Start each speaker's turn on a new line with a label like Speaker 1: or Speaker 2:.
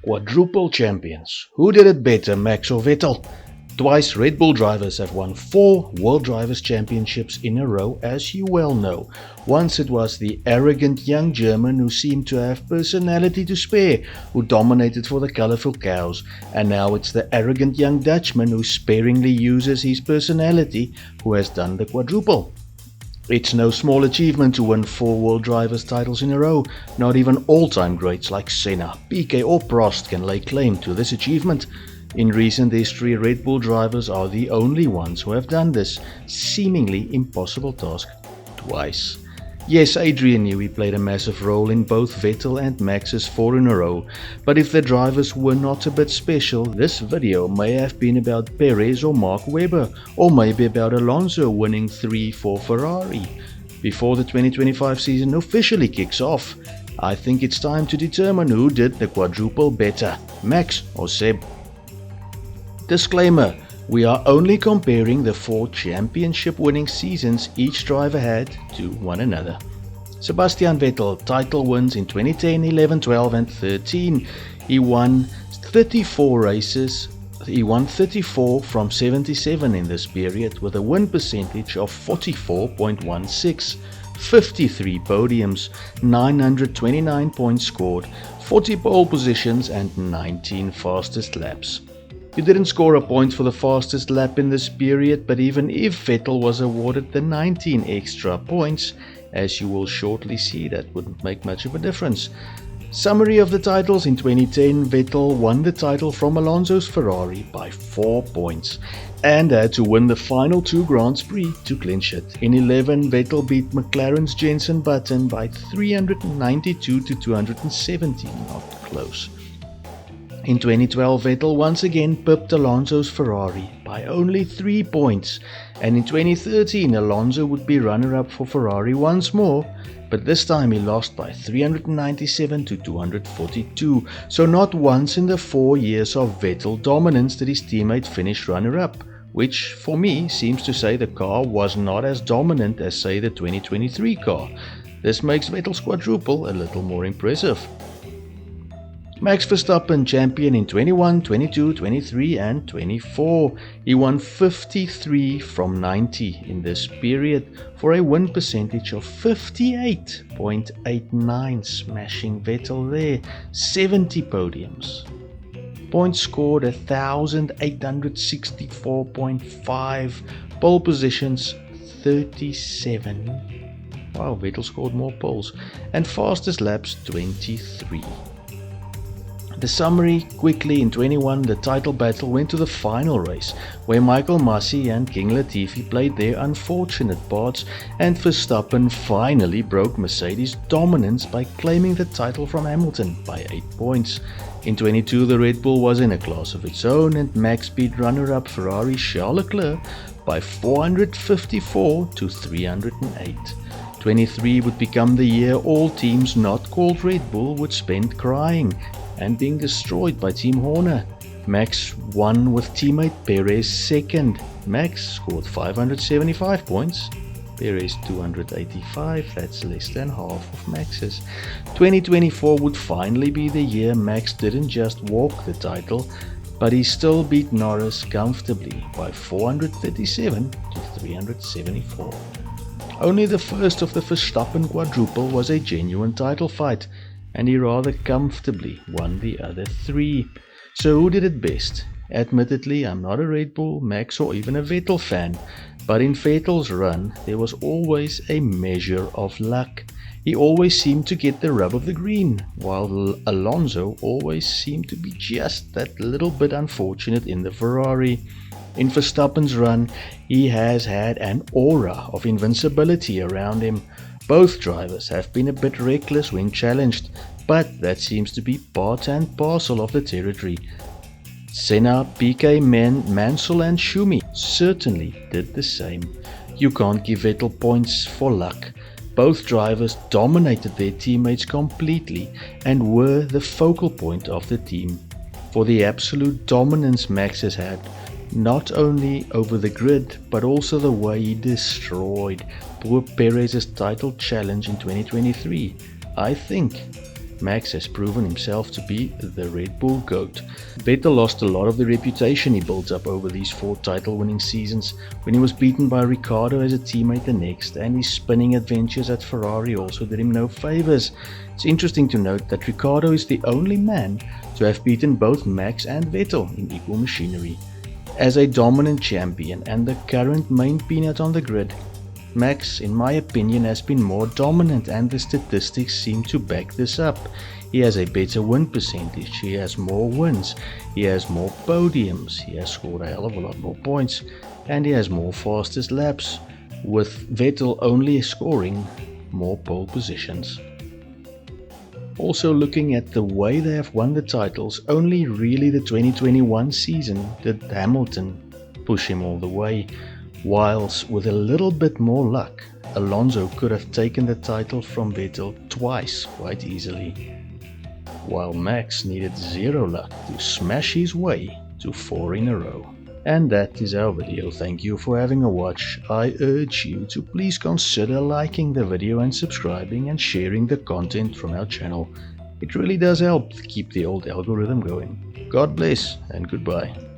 Speaker 1: Quadruple champions. Who did it better, Max or Vettel? Twice Red Bull drivers have won 4 World Drivers' Championships in a row, as you well know. Once it was the arrogant young German who seemed to have personality to spare, who dominated for the colourful cows, and now it's the arrogant young Dutchman who sparingly uses his personality who has done the quadruple. It's no small achievement to win 4 World Drivers titles in a row. Not even all-time greats like Senna, Piquet or Prost can lay claim to this achievement. In recent history, Red Bull drivers are the only ones who have done this seemingly impossible task twice. Yes, Adrian Newey played a massive role in both Vettel and Max's 4 in a row, but if the drivers were not a bit special, this video may have been about Perez or Mark Webber, or maybe about Alonso winning 3 for Ferrari. Before the 2025 season officially kicks off, I think it's time to determine who did the quadruple better, Max or Seb. Disclaimer: we are only comparing the 4 championship winning seasons each driver had to one another. Sebastian Vettel title wins in 2010, 11, 12 and 13. He won 34 races. He won 34 from 77 in this period with a win percentage of 44.16. 53 podiums, 929 points scored, 40 pole positions and 19 fastest laps. He didn't score a point for the fastest lap in this period, but even if Vettel was awarded the 19 extra points, as you will shortly see, that wouldn't make much of a difference. Summary of the titles: in 2010, Vettel won the title from Alonso's Ferrari by 4 points and had to win the final 2 Grand Prix to clinch it. In 11, Vettel beat McLaren's Jenson Button by 392 to 217, not close. In 2012, Vettel once again pipped Alonso's Ferrari by only 3 points, and in 2013 Alonso would be runner-up for Ferrari once more, but this time he lost by 397 to 242, so not once in the 4 years of Vettel dominance did his teammate finish runner-up, which for me seems to say the car was not as dominant as, say, the 2023 car. This makes Vettel's quadruple a little more impressive. Max Verstappen champion in 21, 22, 23 and 24. He won 53 from 90 in this period for a win percentage of 58.89, smashing Vettel there. 70 podiums. Points scored 1,864.5. Pole positions 37. Wow, Vettel scored more poles. And fastest laps 23. The summary quickly: in 21, the title battle went to the final race, where Michael Masi and King Latifi played their unfortunate parts, and Verstappen finally broke Mercedes' dominance by claiming the title from Hamilton by 8 points. In 22, the Red Bull was in a class of its own, and Max beat runner-up Ferrari Charles Leclerc by 454 to 308. 23 would become the year all teams not called Red Bull would spend crying and being destroyed by Team Horner. Max won with teammate Perez second. Max scored 575 points, Perez 285, that's less than half of Max's. 2024 would finally be the year Max didn't just walk the title, but he still beat Norris comfortably by 437 to 374. Only the first of the Verstappen quadruple was a genuine title fight, and he rather comfortably won the other 3. So who did it best? Admittedly, I'm not a Red Bull, Max or even a Vettel fan, but in Vettel's run there was always a measure of luck. He always seemed to get the rub of the green, while Alonso always seemed to be just that little bit unfortunate in the Ferrari. In Verstappen's run, he has had an aura of invincibility around him. Both drivers have been a bit reckless when challenged, but that seems to be part and parcel of the territory. Senna, Piquet, Mansell and Schumi certainly did the same. You can't give Vettel points for luck. Both drivers dominated their teammates completely and were the focal point of the team. For the absolute dominance Max has had, not only over the grid, but also the way he destroyed poor Perez's title challenge in 2023. I think Max has proven himself to be the Red Bull GOAT. Vettel lost a lot of the reputation he built up over these 4 title-winning seasons when he was beaten by Ricciardo as a teammate the next, and his spinning adventures at Ferrari also did him no favors. It's interesting to note that Ricciardo is the only man to have beaten both Max and Vettel in equal machinery. As a dominant champion and the current main peanut on the grid, Max, in my opinion, has been more dominant, and the statistics seem to back this up. He has a better win percentage, he has more wins, he has more podiums, he has scored a hell of a lot more points, and he has more fastest laps, with Vettel only scoring more pole positions. Also, looking at the way they have won the titles, only really the 2021 season did Hamilton push him all the way. Whilst with a little bit more luck, Alonso could have taken the title from Vettel twice quite easily, while Max needed 0 luck to smash his way to 4 in a row. And that is our video. Thank you for having a watch. I urge you to please consider liking the video and subscribing and sharing the content from our channel. It really does help keep the old algorithm going. God bless and goodbye.